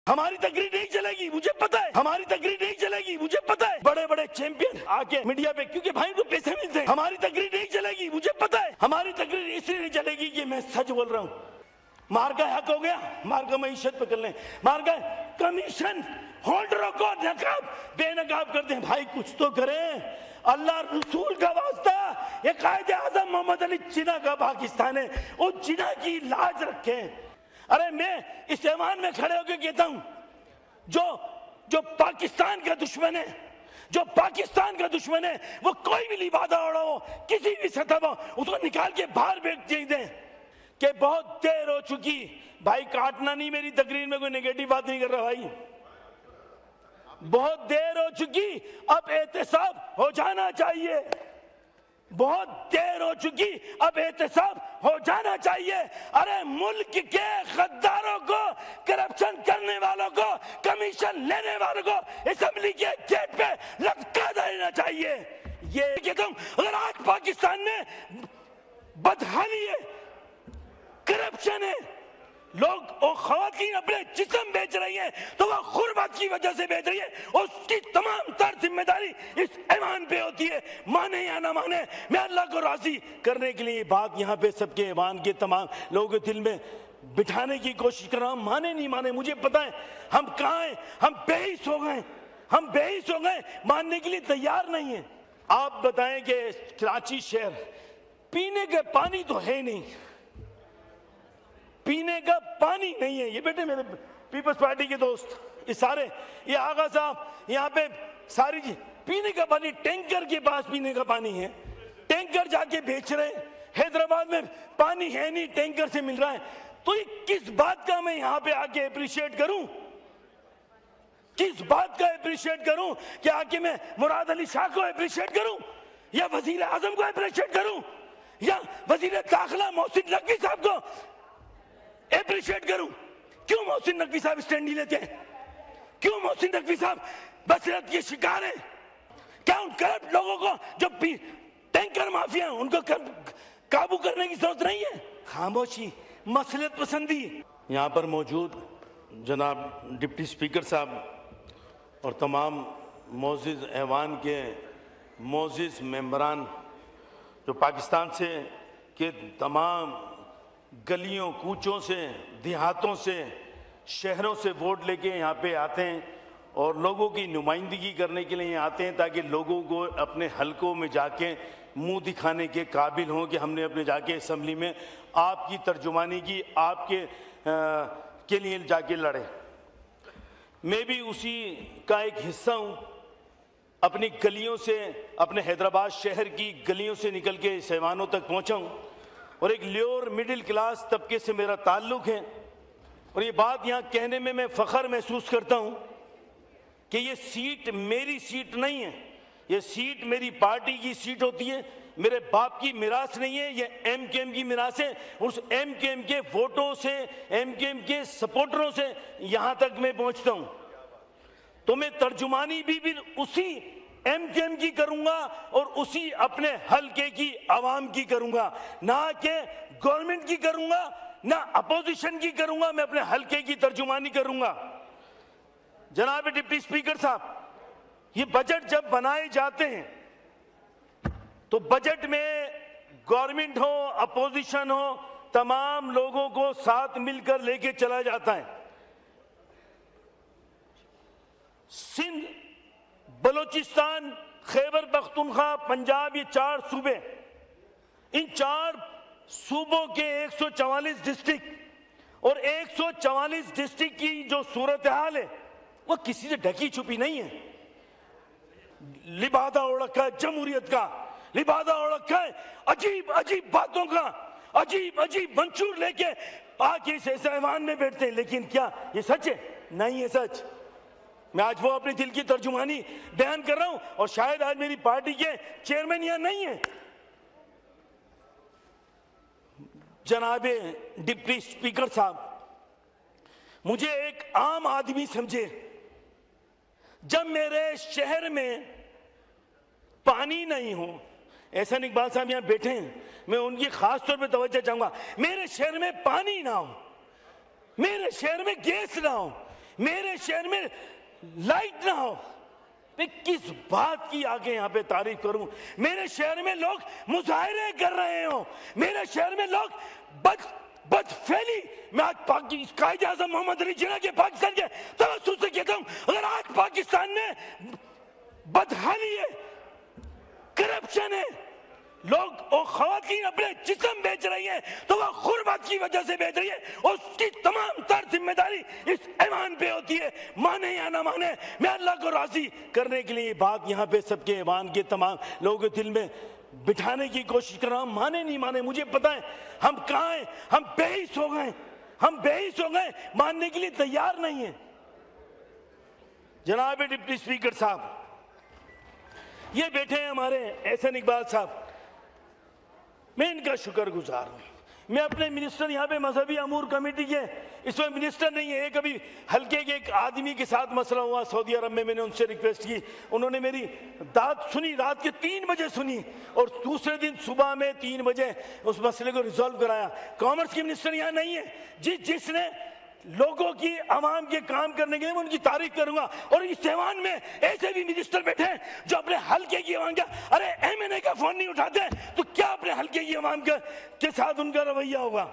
हमारी तकरीर नहीं चलेगी, मुझे पता है। हमारी तकरीर नहीं चलेगी, मुझे पता है। बड़े बड़े चैंपियन आके मीडिया पे, क्योंकि भाई तो पैसे मिलते हैं। हमारी तकरीर नहीं चलेगी, मुझे पता है। हमारी तकरीर इसलिए नहीं चलेगी कि मैं सच बोल रहा हूँ। मार का हक हो गया, मार का मईशत पे कर लें, मार का कमीशन होल्डरों को नकाब बेनकाब कर दें। भाई कुछ तो करें, अल्लाह रसूल का वास्ता। ये कायदे आजम मोहम्मद अली जिन्ना का पाकिस्तान है, वो जिन्ना की लाज रखें। अरे मैं इस ऐवान में खड़े होकर कहता हूं, जो पाकिस्तान का दुश्मन है, जो पाकिस्तान का दुश्मन है, वो कोई भी लिबादा ओढ़ा हो, किसी भी सतह पर, उसको निकाल के बाहर फेंक दें कि बहुत देर हो चुकी। भाई काटना नहीं, मेरी तकरीर में कोई नेगेटिव बात नहीं कर रहा भाई। बहुत देर हो चुकी, अब एहतसाब हो जाना चाहिए। बहुत देर हो चुकी, अब एहतसाब हो जाना चाहिए। अरे मुल्क के गद्दारों को, करप्शन करने वालों को, कमीशन लेने वालों को असेंबली के गेट पे लटका देना चाहिए। ये कहता हूं, अगर आज पाकिस्तान में बदहाली है, करप्शन है, लोग और खवातीन अपने जिस्म बेच रही हैं, तो वह गुर्बत की वजह से बेच रही है। उसकी तमाम तर जिम्मेदारी इस ऐवान पे होती है, माने या ना माने। मैं अल्लाह को राजी करने के लिए ये बात यहाँ पे सबके ऐवान के तमाम लोगों के दिल में बिठाने की कोशिश कर रहा हूँ। माने नहीं माने मुझे पता है, हम कहाँ हैं, हम बेहिस हो गए, हम बेहिस हो गए, मानने के लिए तैयार नहीं है। आप बताएं कि कराची शहर पीने का पानी तो है नहीं, पीने का पानी नहीं है। ये बेटे मेरे पीपल्स पार्टी के दोस्त, ये सारे, ये आगा साहब, यहाँ पे सारी चीज, पीने का पानी टैंकर के पास पीने का पानी है, टैंकर जाके बेच रहे हैं। हैदराबाद में पानी है नहीं, टैंकर से मिल रहा है। तो ये किस बात का मैं यहाँ पे आके अप्रिशिएट करूं, किस बात का अप्रिशिएट करूं? कि आके मैं मुराद अली शाह को अप्रिशिएट करूं, या वजीर आजम को अप्रिशिएट करूं, या वजीर दाखिला मोहसिन नकवी साहब को अप्रिशिएट करूं? क्यों मोहसिन नकवी साहब स्टैंड नहीं लेते हैं? क्यों मोहसिन नकवी साहब बसरत के शिकार हैं? क्या उन करप्ट लोगों को, जो टैंकर माफिया हैं, उनको काबू करने की जरूरत नहीं है? खामोशी, मसलियत पसंदी। यहाँ पर मौजूद जनाब डिप्टी स्पीकर साहब और तमाम मोअज़्ज़िज़ ऐवान के मोअज़्ज़िज़ मेंबरान, जो पाकिस्तान से के तमाम गलियों कूचों से, देहातों से, शहरों से वोट लेके यहाँ पे आते हैं और लोगों की नुमाइंदगी करने के लिए आते हैं, ताकि लोगों को अपने हलकों में जाके मुंह दिखाने के काबिल हों कि हमने अपने जाके असम्बली में आपकी तर्जुमानी की, आपके के लिए जाके लड़े। मैं भी उसी का एक हिस्सा हूँ। अपनी गलियों से, अपने हैदराबाद शहर की गलियों से निकल के ऐवानों तक पहुँचा हूँ और एक लोअर मिडिल क्लास तबके से मेरा ताल्लुक़ है। और ये बात यहाँ कहने में मैं फ़ख्र महसूस करता हूँ कि ये सीट मेरी सीट नहीं है, ये सीट मेरी पार्टी की सीट होती है, मेरे बाप की मिरास नहीं है, ये एमकेएम की मिरास है। उस एमकेएम के वोटों से, एमकेएम के सपोर्टरों से यहाँ तक मैं पहुँचता हूँ। तो मैं तर्जुमानी भी उसी एमकेएम की करूंगा और उसी अपने हलके की आवाम की करूंगा, ना कि गवर्नमेंट की करूंगा, ना अपोजिशन की करूंगा। मैं अपने हलके की तर्जुमानी करूंगा। जनाब डिप्टी स्पीकर साहब, ये बजट जब बनाए जाते हैं तो बजट में गवर्नमेंट हो, अपोजिशन हो, तमाम लोगों को साथ मिलकर लेके चला जाता है। सिंध, बलोचिस्तान, खैबर पख्तूनख्वा, पंजाब, ये 4 सूबे, इन 4 सूबों के 144 डिस्ट्रिक्ट और 144 डिस्ट्रिक्ट की जो सूरत हाल है वो किसी से ढकी छुपी नहीं है। लिबादा ओढ़ रखा है जमहूरियत का, लिबादा ओढ़ रखा है अजीब अजीब बातों का, अजीब अजीब मंशूर लेके आके इस ऐवान में बैठते हैं। लेकिन क्या ये सच है? नहीं है सच। मैं आज वो अपने दिल की तर्जुमानी बयान कर रहा हूं और शायद आज मेरी पार्टी के चेयरमैन यहां नहीं है। जनाब डिप्टी स्पीकर साहब, मुझे एक आम आदमी समझे। जब मेरे शहर में पानी नहीं हो, एहसान इकबाल साहब यहां बैठे हैं, मैं उनकी खास तौर पे तवज्जो चाहूंगा। मेरे शहर में पानी ना हो, मेरे शहर में गैस ना हो, मेरे शहर में लाइट ना हो, मैं किस बात की आगे यहाँ पे तारीफ करूं? मेरे शहर में लोग मुजाहरे कर रहे हो, मेरे शहर में लोग बदफैली। मैं आज कायदे आज़म मोहम्मद अली जिन्ना के पाकिस्तान के तवज्जुह से कहता हूं, अगर आज पाकिस्तान में बदहाली है, करप्शन है, लोग और खवातीन अपने जिस्म बेच रही हैं, तो वह गुर्बत की वजह से बेच रही है, और उसकी तमाम तर जिम्मेदारी इस ऐवान पे होती है, माने या ना माने। मैं अल्लाह को राजी करने के लिए ये बात यहाँ पे सबके ऐवान के तमाम लोगों के दिल में बिठाने की कोशिश कर रहा हूं। माने नहीं माने मुझे पता है, हम कहाँ हैं, हम बेहिस हो गए, हम बेहिस हो गए, मानने के लिए तैयार नहीं है। जनाब डिप्टी स्पीकर साहब, ये बैठे हैं हमारे एहसन इकबाल साहब, मैं इनका शुक्रगुजार हूं। मैं अपने मिनिस्टर यहाँ पे मजहबी अमूर कमेटी के, इसमें मिनिस्टर नहीं है, एक अभी हल्के के एक आदमी के साथ मसला हुआ सऊदी अरब में, मैंने उनसे रिक्वेस्ट की, उन्होंने मेरी बात सुनी, रात के 3 बजे सुनी, और दूसरे दिन सुबह में 3 बजे उस मसले को रिजॉल्व कराया। कॉमर्स की मिनिस्टर यहाँ नहीं है, जिसने लोगों की आवाम के काम करने के लिए मैं उनकी तारीफ करूंगा। और इस ऐवान में ऐसे भी मिनिस्टर बैठे हैं जो अपने हल्के की आवाम का, अरे एमएनए का फोन नहीं उठाते, तो क्या अपने हल्के की आवाम के साथ उनका रवैया होगा?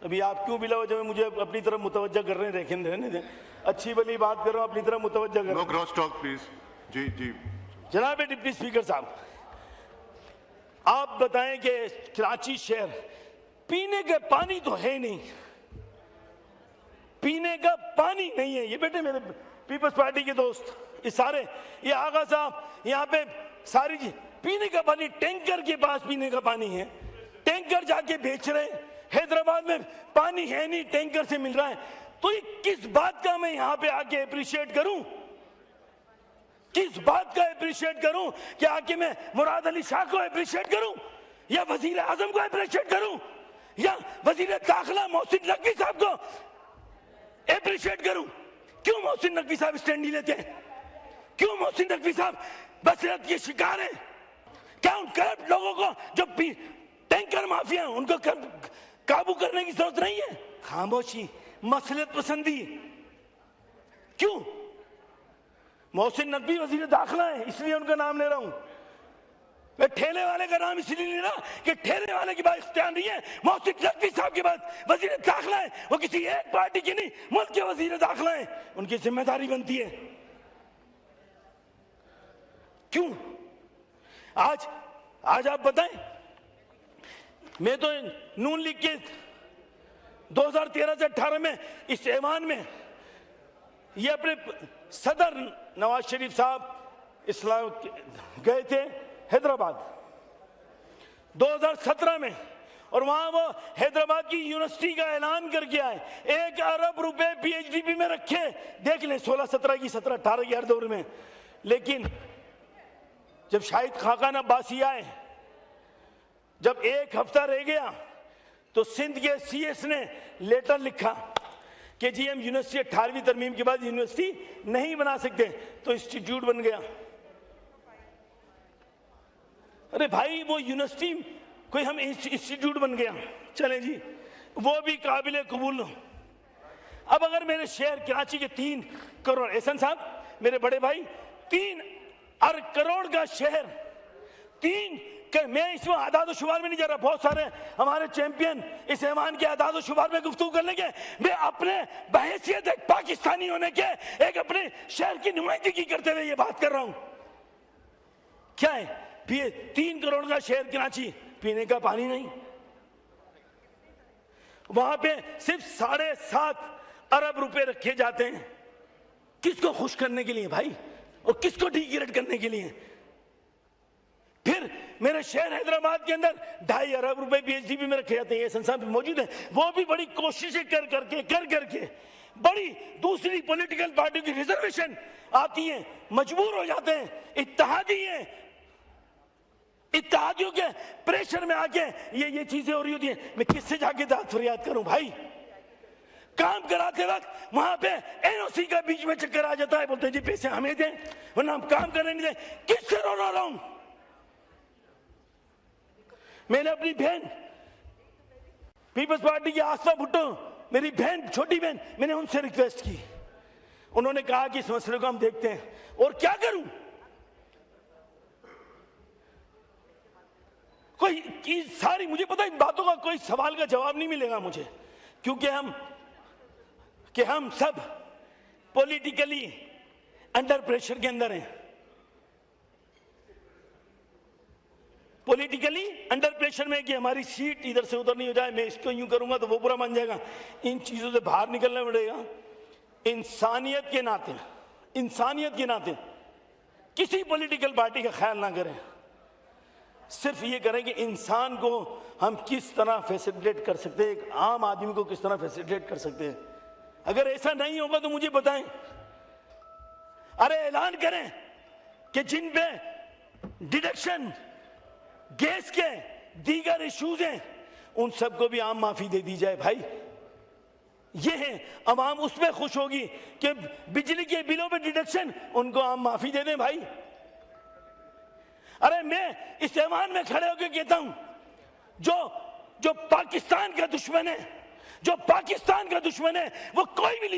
अभी आप क्यों बिला वजह में मुझे अपनी तरफ मुतवज्जा कर रहे हैं? रहने दें, अच्छी भली बात कर रहा हूं, अपनी तरफ मुतवज्जा कर। No cross talk please. जी जी जनाब डिप्टी स्पीकर साहब, आप बताएं कि कराची शहर पीने का पानी तो है नहीं, पीने का पानी नहीं है। ये बेटे मेरे पीपल्स पार्टी के दोस्त, ये सारे, ये आगा साहब, यहाँ पे सारी चीज, पीने का पानी टैंकर के पास पीने का पानी है, टैंकर जाके बेच रहे हैं। हैदराबाद में पानी है नहीं, टैंकर से मिल रहा है। तो ये किस बात का मैं यहाँ पे आके अप्रिशिएट करूं? किस बात का अप्रिशिएट करूं? कि आके मैं मुराद अली शाह को अप्रिशिएट करूं, या वजीर आजम को अप्रिशिएट करूं, या वजीर दाखिला मोहसिन नकवी साहब को अप्रिशिएट करूं? क्यों मोहसिन नकवी साहब स्टैंड नहीं लेते हैं? क्यों मोहसिन नकवी साहब बसरत के शिकार हैं? क्या उन करप्ट लोगों को जो टैंकर माफिया हैं उनको काबू करने की जरूरत नहीं है? खामोशी, मसलियत पसंदी। क्यों? मोहसिन नकवी वजीर दाखिला है, इसलिए उनका नाम ले रहा हूं। मैं ठेले वाले का नाम इसलिए नहीं रहा कि ठेले वाले की बात इख्तियार नहीं है, मोहसिन नकवी साहब के बाद वजीर दाखिला है, वो किसी एक पार्टी की नहीं, मुल्क के वजीर दाखिला है, उनकी जिम्मेदारी बनती है। क्यों? आज आप बताएं, मैं तो नून लीग के 2013 से 18 में इस ऐवान में ये अपने सदर नवाज शरीफ साहब इस्लाम गए थे हैदराबाद 2017 में, और वहां वो हैदराबाद की यूनिवर्सिटी का ऐलान करके आए, 1 अरब रुपए पीएचडी में रखे, देख लें 16-17 की 17-18 की हर दौर में। लेकिन जब शाहिद खाकान अब्बासी आए, जब 1 हफ्ता रह गया, तो सिंध के सीएस ने लेटर लिखा कि जी हम यूनिवर्सिटी 18वीं तरमीम के बाद यूनिवर्सिटी नहीं बना सकते, तो इंस्टीट्यूट बन गया। अरे भाई, वो यूनिवर्सिटी कोई हम इंस्टीट्यूट बन गया, चले जी, वो भी काबिल कबूल। अब अगर मेरे शहर कराची के 3 करोड़, एहसन साहब मेरे बड़े भाई, 3 करोड़ का शहर, मैं इसमें आदाद शुमार में नहीं जा रहा, बहुत सारे हमारे चैंपियन इस ऐवान के आदाद शुमार में गुफ्तगू कर लेंगे। मैं अपने बहैसियत एक पाकिस्तानी होने के, एक अपने शहर की नुमाइंदगी करते हुए ये बात कर रहा हूं। क्या है? 3 करोड़ का शहर कराची, पीने का पानी नहीं, वहां पे सिर्फ 7.5 अरब रुपए रखे जाते हैं। किसको खुश करने के लिए भाई, और किसको डिग्रेड करने के लिए? फिर मेरे शहर हैदराबाद के अंदर 2.5 अरब रुपए पीएचडी में रखे जाते हैं, ये संसार मौजूद है। वो भी बड़ी कोशिशें कर करके बड़ी दूसरी पॉलिटिकल पार्टी की रिजर्वेशन आती है, मजबूर हो जाते हैं, इत्तेहादियों के प्रेशर में आके ये चीजें हो रही होती हैं। मैं किससे जाके दाद फरियाद करूं भाई? काम कराते वक्त वहां पे एनओसी का बीच में चक्कर आ जाता है, बोलते हैं जी पैसे हमें दें वरना हम काम करने नहीं दें। किससे रो रहा हूं? मैंने अपनी बहन पीपल्स पार्टी की आस्था भुट्टो, मेरी बहन, छोटी बहन, मैंने उनसे रिक्वेस्ट की, उन्होंने कहा कि इस मसले को हम देखते हैं। और क्या करूं, कोई की सारी, मुझे पता है इन बातों का कोई सवाल का जवाब नहीं मिलेगा मुझे, क्योंकि हम सब पॉलिटिकली अंडर प्रेशर के अंदर हैं, पॉलिटिकली अंडर प्रेशर में कि हमारी सीट इधर से उधर नहीं हो जाए, मैं इसको यूं करूंगा तो वो बुरा मान जाएगा। इन चीजों से बाहर निकलना पड़ेगा। इंसानियत के नाते किसी पॉलिटिकल पार्टी का ख्याल ना करें, सिर्फ ये करें कि इंसान को हम किस तरह फैसिलिटेट कर सकते हैं, एक आम आदमी को किस तरह फैसिलिटेट कर सकते हैं। अगर ऐसा नहीं होगा तो मुझे बताएं, अरे ऐलान करें कि जिन पे डिडक्शन, गैस के दीगर इश्यूज हैं, उन सबको भी आम माफी दे दी जाए। भाई ये है, अवाम उसमें खुश होगी कि बिजली के बिलों पे डिडक्शन, उनको आम माफी दे दें। भाई अरे मैं इस ऐवान में खड़े होकर कहता हूं, जो पाकिस्तान का दुश्मन है, वो कोई भी